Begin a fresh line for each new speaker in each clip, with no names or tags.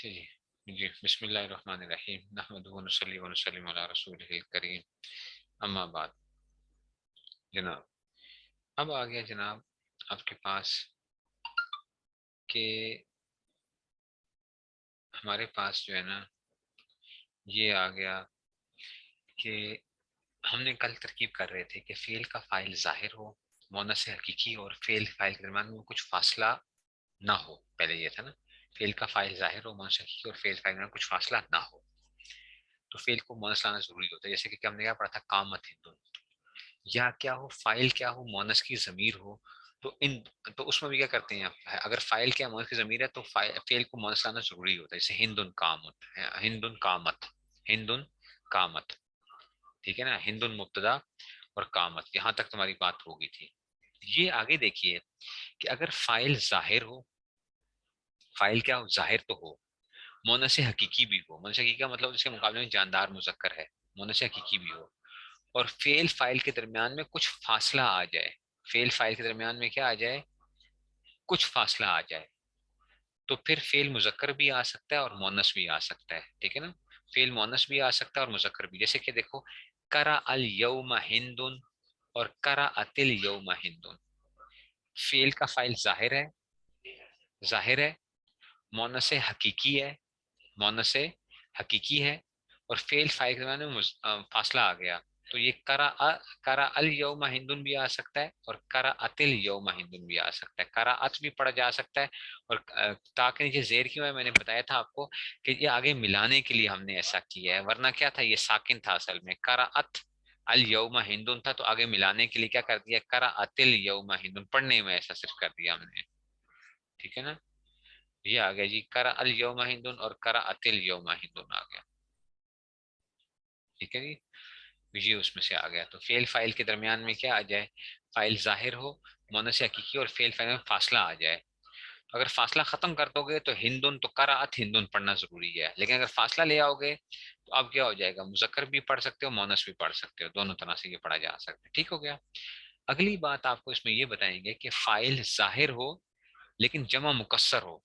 جی بسم اللہ الرحمن الرحیم نحمدہ ونصلی ونسلم علی رسولہ الکریم اما بعد۔ جناب اب آ گیا جناب آپ کے پاس کہ ہمارے پاس جو ہے نا یہ آ گیا کہ ہم نے کل ترکیب کر رہے تھے کہ فعل کا فاعل ظاہر ہو، مؤنث حقیقی اور فعل فاعل کے درمیان میں کچھ فاصلہ نہ ہو۔ پہلے یہ تھا نا، فعل کا فاعل ظاہر ہو، مؤنث حقیقی اور فعل فاعل کے درمیان کچھ فاصلہ نہ ہو تو فعل کو مؤنث لانا ضروری ہوتا ہے۔ جیسے کہ ہم نے کیا پڑھا تھا، قامت ہندن، یا کیا ہو فائل کیا ہو مؤنث کی ضمیر ہو، تو اس میں بھی کیا کرتے ہیں اگر فائل کیا مؤنث کی ضمیر ہے تو فعل کو مؤنث لانا ضروری ہوتا ہے۔ جیسے ہندن قامت، ہندن قامت، ہندن قامت، ٹھیک ہے نا، ہندن مبتدا اور قامت، یہاں تک تمہاری بات ہوگی تھی۔ یہ آگے دیکھیے کہ اگر فائل ظاہر ہو، فائل کیا ہو ظاہر تو ہو، مؤنث حقیقی بھی ہو، مؤنث حقیقی کا مطلب اس کے مقابلے میں جاندار مذکر ہے، مؤنث حقیقی بھی ہو، اور فعل فاعل کے درمیان میں کچھ فاصلہ آ جائے، فعل فاعل کے درمیان میں کیا آ جائے، کچھ فاصلہ آ جائے، تو پھر فعل مذکر بھی آ سکتا ہے اور مؤنث بھی آ سکتا ہے، ٹھیک ہے نا، فعل مؤنث بھی آ سکتا ہے اور مذکر بھی۔ جیسے کہ دیکھو، کرا الیوم ہندن اور کرا اتل یوم ہندن، فعل کا فاعل ظاہر ہے، ظاہر ہے، مؤنث حقیقی ہے، مؤنث حقیقی ہے، اور فعل فاعل کے درمیان میں فاصلہ آ گیا تو یہ کرا الیوم ہندن بھی آ سکتا ہے اور کرا اتل یوم ہندن بھی آ سکتا ہے، کرا ات بھی پڑھا جا سکتا ہے، اور تاکہ نیچے زیر کیوں ہے میں نے بتایا تھا آپ کو کہ یہ آگے ملانے کے لیے ہم نے ایسا کیا ہے، ورنہ کیا تھا، یہ ساکن تھا اصل میں، کرا ات الیوم ہندن تھا، تو آگے ملانے کے لیے کیا کر دیا، کرا اتل یوم ہندن، پڑھنے میں ایسا صرف کر دیا ہم نے، ٹھیک ہے نا۔ یہ آ گیا جی، کرا الیوم ہندن اور کرا اتل یوم ہندن آ گیا، ٹھیک ہے جی، یہ اس میں سے آ گیا۔ تو فعل فاعل کے درمیان میں کیا آ جائے، فاعل ظاہر ہو، مؤنث حقیقی اور فعل فاعل میں فاصلہ آ جائے، اگر فاصلہ ختم کر دو گے تو ہندن تو قرأت ہندن پڑھنا ضروری ہے، لیکن اگر فاصلہ لے آؤ گے تو اب کیا ہو جائے گا، مذکر بھی پڑھ سکتے ہو، مؤنث بھی پڑھ سکتے ہو، دونوں طرح سے یہ پڑھا جا سکتا ہے، ٹھیک ہو گیا۔ اگلی بات آپ کو اس میں یہ بتائیں گے کہ فاعل ظاہر ہو لیکن جمع مکسر ہو،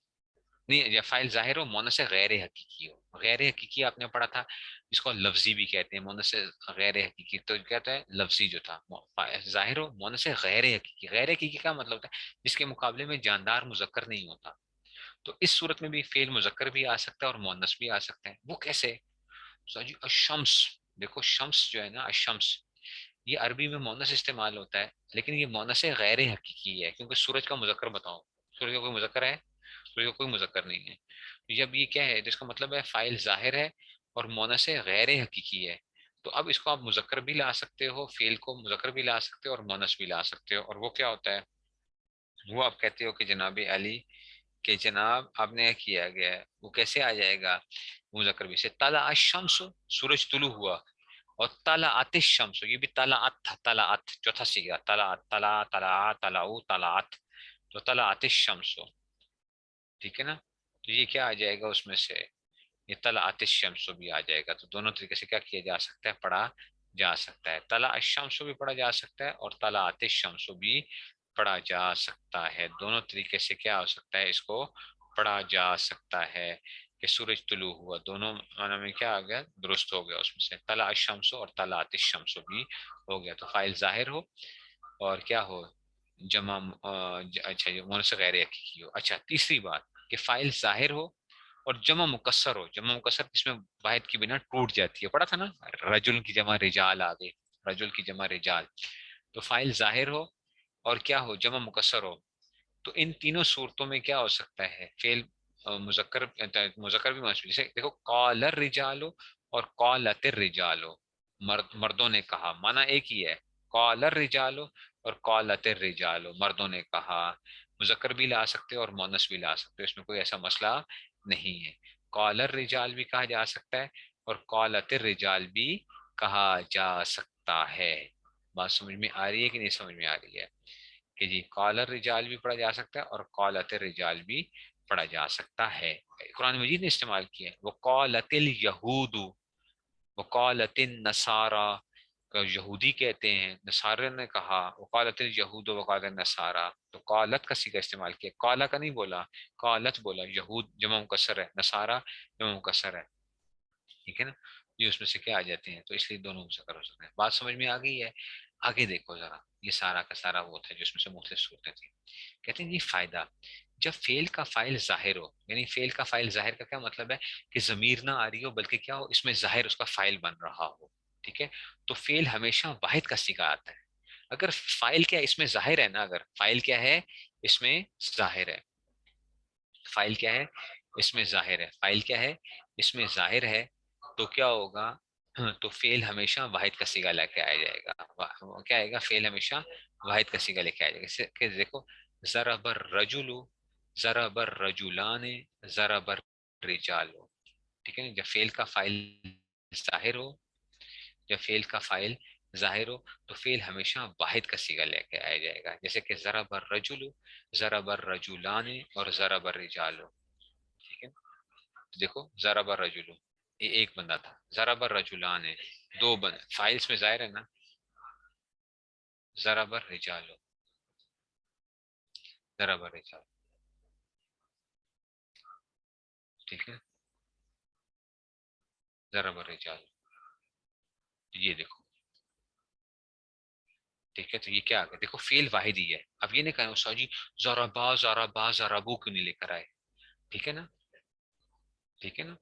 نہیں، یا فاعل ظاہر ہو مؤنث غیر حقیقی ہو، غیر حقیقی آپ نے پڑھا تھا جس کو لفظی بھی کہتے ہیں، مؤنث غیر حقیقی تو کہتا ہے لفظی جو تھا، ظاہر ہو مؤنث غیر حقیقی، غیر حقیقی کا مطلب ہوتا ہے جس کے مقابلے میں جاندار مذکر نہیں ہوتا، تو اس صورت میں بھی فعل مذکر بھی آ سکتا ہے اور مؤنث بھی آ سکتا ہے۔ وہ کیسے، جی الشمس، دیکھو شمس جو ہے نا، الشمس، یہ عربی میں مؤنث استعمال ہوتا ہے لیکن یہ مؤنث غیر حقیقی ہے، کیونکہ سورج کا مذکر بتاؤ، سورج کا کوئی مذکر ہے، سورج کا کوئی مذکر نہیں ہے، جب یہ کیا ہے جس کا مطلب ہے فاعل ظاہر ہے اور مؤنث غیر حقیقی ہے، تو اب اس کو آپ مذکر بھی لا سکتے ہو، فعل کو مذکر بھی لا سکتے ہو اور مؤنث بھی لا سکتے ہو، اور وہ کیا ہوتا ہے، وہ آپ کہتے ہو کہ جناب علی، کہ جناب آپ نے کیا گیا ہے، وہ کیسے آ جائے گا مذکر بھی سے، طلع الشمس، سورج طلوع ہوا، اور طلعت الشمس، یہ بھی طلعت تھا، طلعت چوتھا سیگا، طلعت، طلع، طلع، طلعوا، طلعت، تو طلعت الشمس، ٹھیک ہے نا، تو یہ کیا آ جائے گا اس میں سے، یہ طلعت الشمس بھی آ جائے گا، تو دونوں طریقے سے کیا کیا جا سکتا ہے، پڑھا جا سکتا ہے، طلع الشمس بھی پڑھا جا سکتا ہے اور طلعت الشمس بھی پڑھا جا سکتا ہے، دونوں طریقے سے کیا ہو سکتا ہے، اس کو پڑھا جا سکتا ہے کہ سورج طلوع ہوا، دونوں معنی میں کیا آ گیا، درست ہو گیا، اس میں سے طلع الشمس اور طلعت الشمس بھی ہو گیا، تو فاعل ظاہر ہو اور کیا ہو، جمع اچھا یہ مؤنث غیر حقیقی ہو۔ اچھا تیسری بات کہ فاعل ظاہر ہو اور جمع مکسر ہو، جمع مکسر جس میں واحد کی بنا ٹوٹ جاتی ہے، پڑھا تھا نا، رجل کی جمع رجال آ گئی، رجل کی جمع رجال، تو فاعل ظاہر ہو اور کیا ہو، جمع مکسر ہو، تو ان تینوں صورتوں میں کیا ہو سکتا ہے، فعل مذکر، مذکر بھی مؤنث بھی، جیسے دیکھو قال الرجال اور قالت الرجال، مردوں نے کہا، معنی ایک ہی ہے، قال الرجال اور قالت الرجال، مردوں نے کہا، مذکر بھی لا سکتے اور مؤنث بھی لا سکتے، اس میں کوئی ایسا مسئلہ نہیں ہے، قال الرجال بھی کہا جا سکتا ہے اور قالت الرجال بھی کہا جا سکتا ہے، بات سمجھ میں آ رہی ہے کہ نہیں سمجھ میں آ رہی ہے، کہ جی قال الرجال بھی پڑھا جا سکتا ہے اور قالت الرجال بھی پڑھا جا سکتا ہے، قرآن مجید نے استعمال کیا ہے، وقالت الیہود، وقالت النصارى، یہودی کہتے ہیں، نصارہ نے کہا وقالت الیہود وقال النصارى، تو قالت کا صیغہ استعمال کیا، قالا کا نہیں بولا، قالت بولا. یہود جمع مکسر ہے، نصارہ جمع مکسر ہے، ٹھیک ہے نا. یہ اس میں سے کیا آ جاتے ہیں، تو اس لیے دونوں مذکر ہو سکتے ہیں. بات سمجھ میں آ گئی ہے؟ آگے دیکھو ذرا، یہ سارا کا سارا وہ تھا جو اس میں سے مختلف صورتیں تھیں. کہتے ہیں یہ فائدہ، جب فعل کا فاعل ظاہر ہو، یعنی فعل کا فاعل ظاہر کا کیا مطلب ہے کہ ضمیر نہ آ رہی ہو بلکہ کیا ہو، اس میں ظاہر اس کا فاعل بن رہا ہو، ٹھیک ہے، تو فعل ہمیشہ واحد کا صیغہ آتا ہے. اگر فاعل کیا اس میں ظاہر ہے نا، اگر فاعل کیا ہے اس میں ظاہر ہے، فاعل کیا ہے اس میں ظاہر ہے، فاعل کیا ہے اس میں ظاہر ہے، تو کیا ہوگا، تو فعل ہمیشہ واحد کا صیغہ لے کے آیا جائے گا. کیا آئے گا، فعل ہمیشہ واحد کا صیغہ لے کے آیا جائے گا. کہ دیکھو ضرب الرجل، ضرب الرجلان، ضرب الرجال، ٹھیک ہے. جب فعل کا فاعل ظاہر ہو، جب فعل کا فاعل ظاہر ہو تو فعل ہمیشہ واحد کا صیغہ لے کے آیا جائے گا. جیسے کہ ضرب الرجل، ضرب الرجلان اور ضرب الرجال، ٹھیک ہے. دیکھو ضرب الرجل یہ ایک بندہ تھا، ضرب الرجلان ہے دو بندے، فاعل میں ظاہر ہے نا، ضرب الرجال، ضرب الرجال، ٹھیک ہے، ضرب الرجال. یہ دیکھو ٹھیک ہے، تو یہ کیا آ گیا، دیکھو فعل واحد ہی ہے. اب یہ نہیں کہنا استاد جی ضربا ضربا ضربو کیوں نہیں لے کر آئے، ٹھیک ہے نا، ٹھیک ہے نا.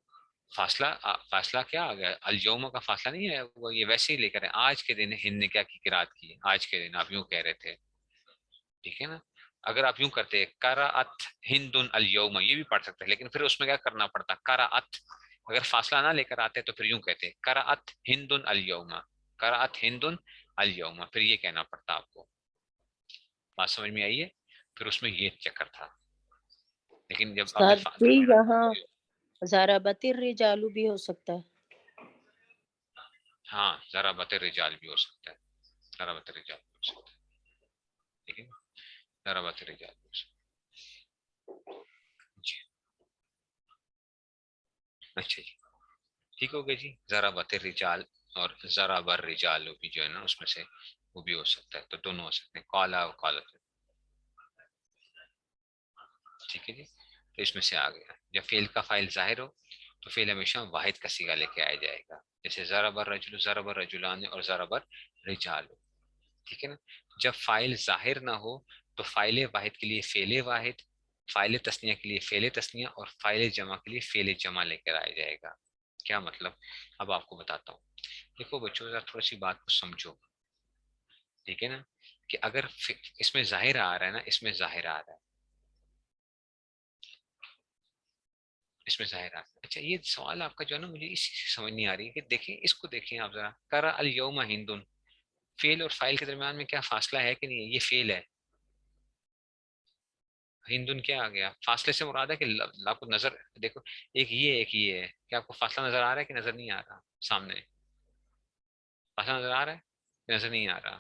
فاصلہ فاصلہ کیا آ گیا، الیوم کا فاصلہ نہیں ہے، وہ یہ ویسے ہی لے کر آئے. آج کے دن ہند نے کیا کی قرات کی، آج کے دن آپ یوں کہہ رہے تھے، ٹھیک ہے نا. اگر آپ یوں کرتے قرأت ہند الیوم یہ بھی پڑھ سکتے ہیں، لیکن پھر اس میں کیا کرنا پڑتا، قرأت، اگر فاصلہ نہ لے کر آتے تو پھر یوں کہتے قرأت ہند الیوم، قرأت ہند الیوم، پھر یہ کہنا پڑتا آپ کو. بات سمجھ میں آئی ہے؟ پھر اس میں یہ چکر تھا. لیکن جب آپ نے
استاد جی یہاں ضربت الرجال بھی ہو سکتا ہے.
ہاں ضربت الرجال بھی ہو سکتا ہے، ضربت الرجال بھی ہو سکتا ہے، ٹھیک ہے، ضربت الرجال بھی ہو سکتا ہے. جی اچھا جی ٹھیک ہو گیا جی. ضربت الرجال اور ضرب الرجال بھی جو ہے نا اس میں سے وہ بھی ہو سکتا ہے، تو دونوں ہو سکتے ہیں، قالا و قالت، ٹھیک ہے جی. تو اس میں سے آ گیا جب فعل کا فاعل ظاہر ہو تو فعل ہمیشہ واحد کا صیغہ لے کے آیا جائے گا. جیسے ضرب الرجل، ضرب الرجلان اور ضرب الرجال، ٹھیک ہے نا. جب فاعل ظاہر نہ ہو تو فاعل واحد کے لیے فعل واحد، فاعل تثنیہ کے لیے فعل تثنیہ اور فاعل جمع کے لیے فعل جمع لے کر آیا جائے گا. کیا مطلب، اب آپ کو بتاتا ہوں. دیکھو بچوں ذرا تھوڑی سی بات کو سمجھو، ٹھیک ہے نا، کہ اگر اس میں ظاہر آ رہا ہے نا، اس میں ظاہر آ رہا ہے، اس میں ظاہر آ رہا ہے. اچھا یہ سوال آپ کا جو ہے نا مجھے اسی سے سمجھ نہیں آ رہی ہے کہ دیکھیں اس کو دیکھیں آپ ذرا، کرا الیوم ہندن، فعل اور فاعل کے درمیان میں کیا فاصلہ ہے کہ نہیں ہے، یہ فعل ہے، ہندن کیا آ گیا، فاصلے سے مراد ہے کہ آپ کو نظر دیکھو ایک یہ ہے ایک یہ ہے، کیا آپ کو فاصلہ نظر آ رہا ہے کہ نظر نہیں آ رہا، سامنے فاصلہ نظر آ رہا ہے کہ نظر نہیں آ رہا،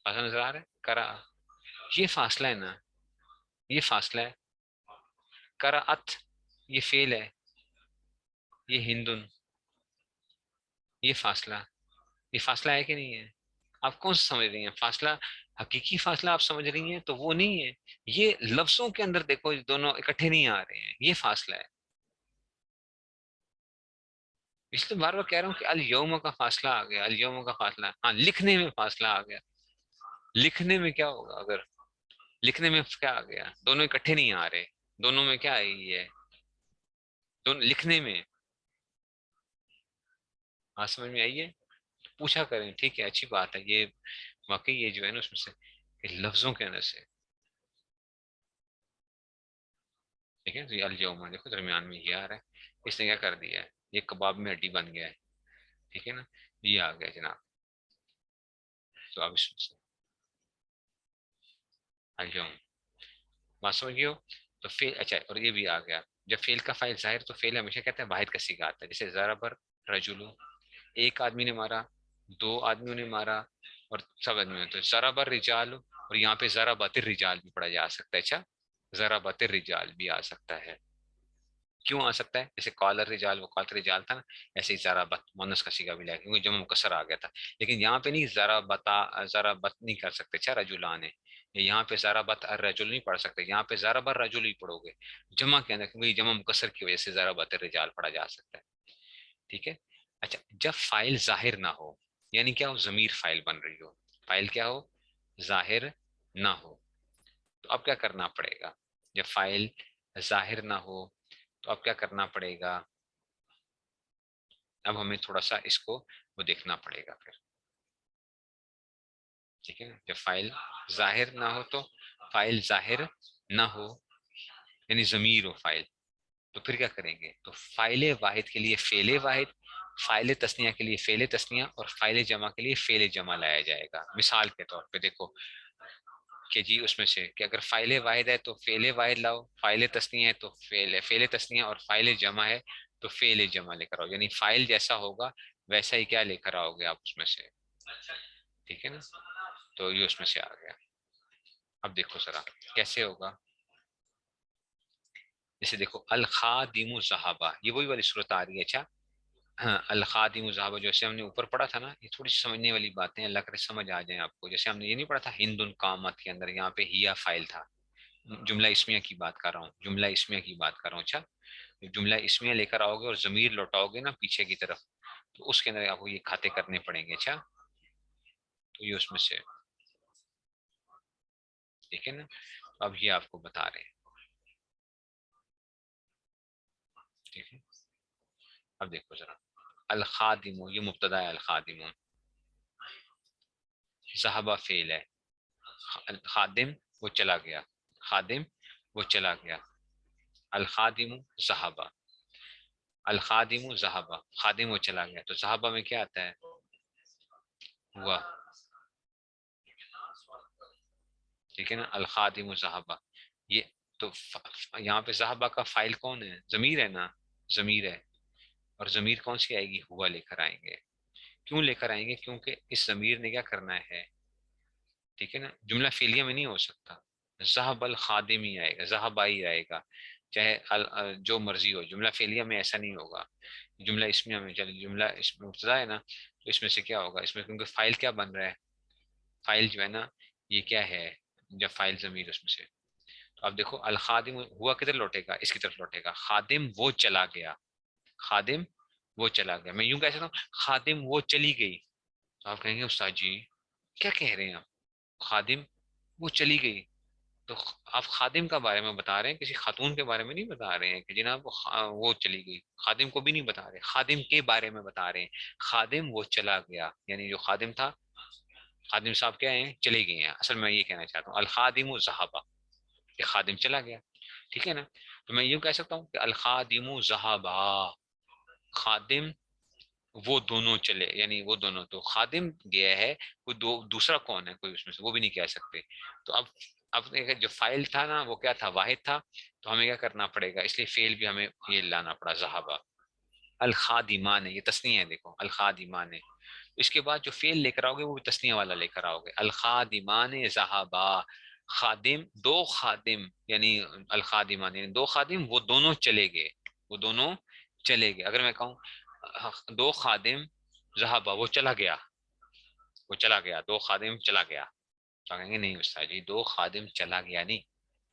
فاصلہ نظر آ رہا ہے، کرا یہ فاصلہ ہے نا، یہ فاصلہ ہے، کرات یہ فعل ہے، یہ ہندن یہ فاصلہ، یہ فاصلہ ہے کہ نہیں ہے، آپ کون سا سمجھ رہی ہیں فاصلہ، حقیقی فاصلہ آپ سمجھ رہی ہیں تو وہ نہیں ہے، یہ لفظوں کے اندر دیکھو دونوں اکٹھے نہیں آ رہے ہیں، یہ فاصلہ ہے. اس لیے بار بار کہہ رہا ہوں کہ الیوم کا فاصلہ آ گیا، الیوم کا فاصلہ، ہاں لکھنے میں فاصلہ آ گیا، لکھنے میں کیا ہوگا، اگر لکھنے میں کیا آ گیا، دونوں اکٹھے نہیں آ رہے، دونوں میں کیا آئی ہے، دونوں لکھنے میں، ہاں سمجھ میں آئیے، پوچھا کریں، ٹھیک ہے اچھی بات ہے. یہ واقعی یہ جو ہے نا اس میں سے کہ لفظوں کے اندر سے، ٹھیک ہے. تو یہ الجوما دیکھو درمیان میں یہ آ رہا ہے، اس نے کیا کر دیا ہے، یہ کباب میں ہڈی بن گیا ہے، ٹھیک ہے نا، یہ آ گیا جناب. تو اب اس میں سے الجوم بات سمجھ گئے ہو. تو فعل اچھا اور یہ بھی آ گیا، جب فعل کا فاعل ظاہر تو فعل ہمیشہ کہتے ہیں واحد کا صیغہ آتا ہے. جیسے ضرب رجلو ایک آدمی نے مارا، دو آدمیوں نے مارا اور سب آدمیوں نے، تو ضرب الرجال، اور یہاں پہ ضربت الرجال بھی پڑھا جا سکتا ہے. اچھا ضربت الرجال بھی آ سکتا ہے، کیوں آ سکتا ہے؟ جیسے قال الرجال وقالت الرجال تھا نا، ایسے ہی ضربت مؤنث کا صیغہ بھی لے کیونکہ جمع مکسر آ گیا تھا. لیکن یہاں پہ نہیں ضربت نہیں کر سکتے، اچھا رجلان ہے. یہاں پہ ضربت الرجل نہیں پڑھ سکتے، یہاں پہ ضرب الرجل ہی پڑھو گے جمع کے اندر، کیونکہ جمع مکسر کی وجہ سے ضربت الرجال پڑھا جا سکتا ہے. ٹھیک ہے. اچھا جب فائل ظاہر نہ ہو، یعنی کیا ہو، ضمیر فائل بن رہی ہو، فائل کیا ہو، ظاہر نہ ہو، تو اب کیا کرنا پڑے گا؟ جب فائل ظاہر نہ ہو تو اب کیا کرنا پڑے گا؟ اب ہمیں تھوڑا سا اس کو وہ دیکھنا پڑے گا پھر. ٹھیک ہے نا. جب فائل ظاہر نہ ہو تو فائل ظاہر نہ ہو یعنی ضمیر ہو فائل، تو پھر کیا کریں گے؟ تو فائل واحد کے لیے فعل واحد، فائل تثنیہ کے لیے فعل تثنیہ، اور فائل جمع کے لیے فعل جمع لایا جائے گا. مثال کے طور پہ دیکھو کہ جی اس میں سے کہ اگر فائل واحد ہے تو فعل واحد لاؤ، فائل تثنیہ ہے تو فعل تثنیہ، اور فائل جمع ہے تو فعل جمع لے کر آؤ. یعنی فائل جیسا ہوگا ویسا ہی کیا لے کر آؤ گے آپ اس میں سے. ٹھیک ہے نا. تو یہ اس میں سے آ گیا. اب دیکھو ذرا کیسے ہوگا. جیسے دیکھو الخادم ذهبا، یہ وہی والی صورت آ رہی ہے. اچھا ہاں، الخادم ذهبا جیسے ہم نے اوپر پڑھا تھا نا، یہ تھوڑی سی سمجھنے والی باتیں اللہ کرے سمجھ آ جائیں آپ کو. جیسے ہم نے یہ نہیں پڑھا تھا ہند قامت کے اندر، یہاں پہ ہیا فائل تھا. جملہ اسمیہ کی بات کر رہا ہوں، جملہ اسمیہ کی بات کر رہا ہوں. اچھا جملہ اسمیہ لے کر آؤ گے اور ضمیر لوٹاؤ گے نا پیچھے کی طرف، تو اس کے اندر آپ کو یہ کھاتے کرنے پڑیں گے. اچھا تو یہ اس میں سے ٹھیک ہے نا. اب یہ آپ کو بتا رہے ہیں. ٹھیک ہے. اب دیکھو ذرا الخادم، یہ مبتدا ہے، الخادم ذهب فعل ہے، خادم وہ چلا گیا، خادم وہ چلا گیا. الخادم ذهب، الخادم ذهب، خادم وہ چلا گیا. تو ذهب میں کیا آتا ہے؟ ہوا. ٹھیک ہے نا. الخادم ذهب، یہ تو یہاں پہ ذهب کا فائل کون ہے؟ ضمیر ہے نا، ضمیر ہے. اور ضمیر کون سی آئے گی؟ ہوا لے کر آئیں گے. کیوں لے کر آئیں گے؟ کیونکہ اس ضمیر نے کیا کرنا ہے. ٹھیک ہے نا. جملہ فعلیہ میں نہیں ہو سکتا، ذهب الخادم ہی آئے گا، ذهب ہی آئے گا، چاہے جو مرضی ہو. جملہ فعلیہ میں ایسا نہیں ہوگا. جملہ اسمیہ میں چلے، جملہ اس میں مبتدا ہے نا، تو اس میں سے کیا ہوگا؟ اس میں کیونکہ فائل کیا بن رہا ہے، فائل جو ہے نا یہ کیا ہے، جب فائل ضمیر اس میں سے. تو اب دیکھو الخادم ہوا کدھر لوٹے گا؟ اس کی طرف لوٹے گا. خادم وہ چلا گیا، خادم وہ چلا گیا. میں یوں کہہ سکتا ہوں خادم وہ چلی گئی. تو آپ کہیں گے استاد جی کیا کہہ رہے ہیں آپ، خادم وہ چلی گئی. تو آپ خادم کا بارے میں بتا رہے ہیں، کسی خاتون کے بارے میں نہیں بتا رہے ہیں کہ جناب وہ چلی گئی. خادم کو بھی نہیں بتا رہے، خادم کے بارے میں بتا رہے ہیں. خادم وہ چلا گیا، یعنی جو خادم تھا، خادم صاحب کیا ہیں؟ چلے گئے ہیں. اصل میں یہ کہنا چاہتا ہوں الخادم ذهب، کہ خادم چلا گیا. ٹھیک ہے نا. تو میں یوں کہہ سکتا ہوں کہ الخادم ذهبا، خادم وہ دونوں چلے، یعنی وہ دونوں. تو خادم گیا ہے، کوئی دوسرا کون ہے کوئی اس میں سے، وہ بھی نہیں کہہ سکتے. تو اب جو فائل تھا نا وہ کیا تھا؟ واحد تھا. تو ہمیں کیا کرنا پڑے گا؟ اس لیے فعل بھی ہمیں یہ لانا پڑا ذهبا. الخادمان ہے، یہ تسنیہ ہے، دیکھو الخادمان ہے. اس کے بعد جو فعل لے کر آؤ گے وہ بھی تسنیہ والا لے کر آؤ گے. الخادمان ذهبا، خادم دو خادم، یعنی الخادمان یعنی دو خادم، وہ دونوں چلے گئے، وہ دونوں چلے گئے. اگر میں کہوں دو خادم ذهبا، وہ چلا گیا، وہ چلا گیا، دو خادم چلا گیا، تو کہیں گے نہیں استاد جی دو خادم چلا گیا نہیں،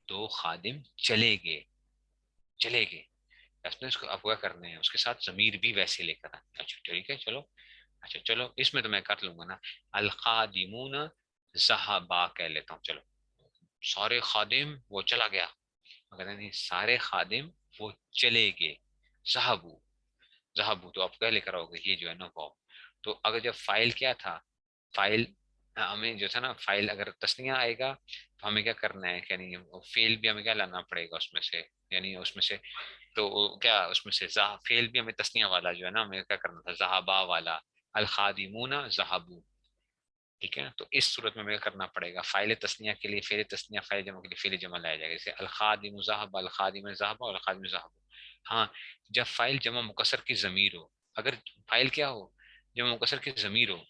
دو خادم چلے گئے، چلے گئے. اس کو آپ کیا کرنے ہیں؟ اس کے ساتھ ضمیر بھی ویسے لے کر آئیں. اچھا ٹھیک ہے چلو. اچھا چلو اس میں تو میں کر لوں گا نا. الخادمون ذهبا کہہ لیتا ہوں. چلو سارے خادم وہ چلا گیا، مگر نہیں سارے خادم وہ چلے گئے. ذهبوا، ذهبوا تو آپ کیا لے کر آؤ گے؟ یہ جو ہے نا وہ. تو اگر جب فائل کیا تھا، فائل ہمیں جو تھا نا، فائل اگر تسنیہ آئے گا تو ہمیں کیا کرنا ہے، یعنی فیل بھی ہمیں کیا لانا پڑے گا اس میں سے، یعنی اس میں سے تو کیا اس میں سے فیل بھی ہمیں تسنیہ والا جو ہے نا ہمیں کیا کرنا تھا، ذهبا والا. الخادمون ذهبوا. ٹھیک ہے نا. تو اس صورت میں ہمیں کیا کرنا پڑے گا؟ فائل تسنیہ کے لیے فعل تسنیہ، فائل جمع کے لیے فعل جمع لایا جائے گا. جیسے الخادم ذهب، الخادم ذهب اور الخادم ذهب. ہاں جب فائل جمع مکسر کی ضمیر ہو، اگر فائل کیا ہو؟ جمع مکسر کی ضمیر ہو،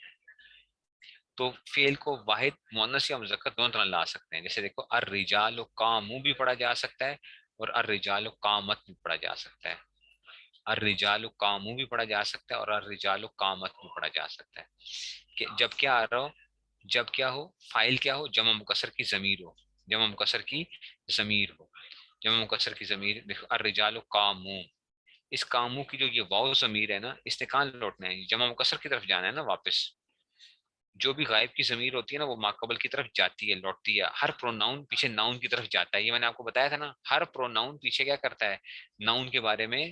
تو فعل کو واحد مؤنث یا مذکر دونوں طرح لا سکتے ہیں. جیسے دیکھو الرجال قاموا بھی پڑھا جا سکتا ہے، اور الرجال قامت بھی پڑھا جا سکتا ہے. الرجال قامو بھی پڑھا جا سکتا ہے اور الرجال قامت بھی پڑھا جا سکتا ہے. کہ جب کیا آ رہا ہو، جب کیا ہو، فائل کیا ہو، جمع مکسر کی ضمیر ہو، جمع مکسر کی ضمیر ہو، جمع مکسر کی ضمیر. دیکھو الرجال قامو، اس کامو کی جو یہ واو ضمیر ہے نا، اس نے کہاں لوٹنا ہے؟ جمع مکسر کی طرف جانا ہے نا واپس. جو بھی غائب کی ضمیر ہوتی ہے نا وہ ماقبل کی طرف جاتی ہے، لوٹتی ہے. ہر پروناؤن پیچھے ناؤن کی طرف جاتا ہے. یہ میں نے آپ کو بتایا تھا نا، ہر پروناؤن پیچھے کیا کرتا ہے؟ ناؤن کے بارے میں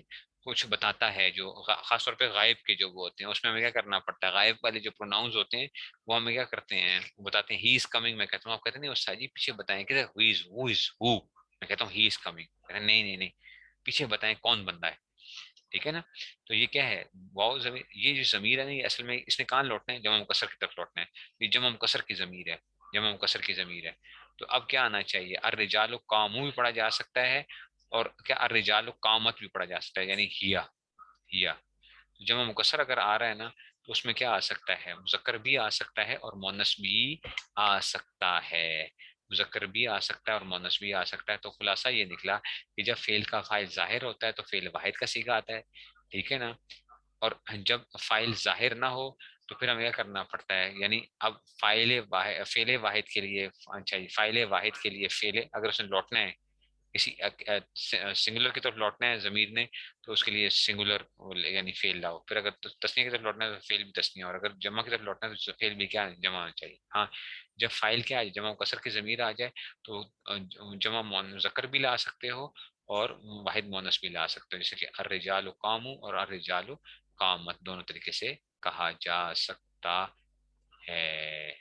کچھ بتاتا ہے. جو خاص طور پہ غائب کے جو وہ ہوتے ہیں اس میں ہمیں کیا کرنا پڑتا ہے؟ غائب والے جو پروناؤنز ہوتے ہیں وہ ہمیں کیا کرتے ہیں؟ وہ بتاتے ہیں ہی از کمنگ. میں کہتا ہوں، آپ کہتے ہیں نہیں استاد جی پیچھے بتائیں کہ ہو از، ہو از، ہو. میں کہتا ہوں ہی از کمنگ. نہیں نہیں نہیں، پیچھے بتائیں کون بندہ ہے. ٹھیک ہے نا؟ تو یہ کیا ہے؟ واؤ ضمیر، یہ جو ضمیر ہے نا، یہ اصل میں اس نے کہاں لوٹنا ہے؟ جمع مکسر کی طرف لوٹنا ہے. یہ جمع مکسر کی ضمیر ہے، جمع مکسر کی ضمیر ہے. تو اب کیا آنا چاہیے؟ الرجال قامو بھی پڑھا جا سکتا ہے اور کیا الرجال قامت بھی پڑھا جا سکتا ہے، یعنی ہیا. ہیا جمع مکسر اگر آ رہا ہے نا تو اس میں کیا آ سکتا ہے؟ مذکر بھی آ سکتا ہے اور مونث بھی آ سکتا ہے. مذکر بھی آ سکتا ہے اور مونث بھی آ سکتا ہے. تو خلاصہ یہ نکلا کہ جب فعل کا فاعل ظاہر ہوتا ہے تو فعل واحد کا صیغہ آتا ہے. ٹھیک ہے نا؟ اور جب فاعل ظاہر نہ ہو تو پھر ہمیں کیا کرنا پڑتا ہے؟ یعنی اب فعل واحد کے لیے، اچھا جی، فاعل واحد کے لیے فعل اگر اس نے لوٹنا ہے کسی سنگولر کی طرف لوٹنا ہے ضمیر نے، تو اس کے لیے سنگولر یعنی فعل لاؤ. پھر اگر تسنیہ کی طرف لوٹنا ہے تو فعل بھی تسنیہ، اور اگر جمع کی طرف لوٹنا ہے تو فعل بھی کیا جمع ہونا چاہیے. ہاں، جب فاعل کیا ہے جمع کثر کی ضمیر آ جائے تو جمع مذکر بھی لا سکتے ہو اور واحد مونث بھی لا سکتے ہو. جیسے کہ الرجال قاموا اور الرجال قامت دونوں طریقے سے کہا جا سکتا ہے.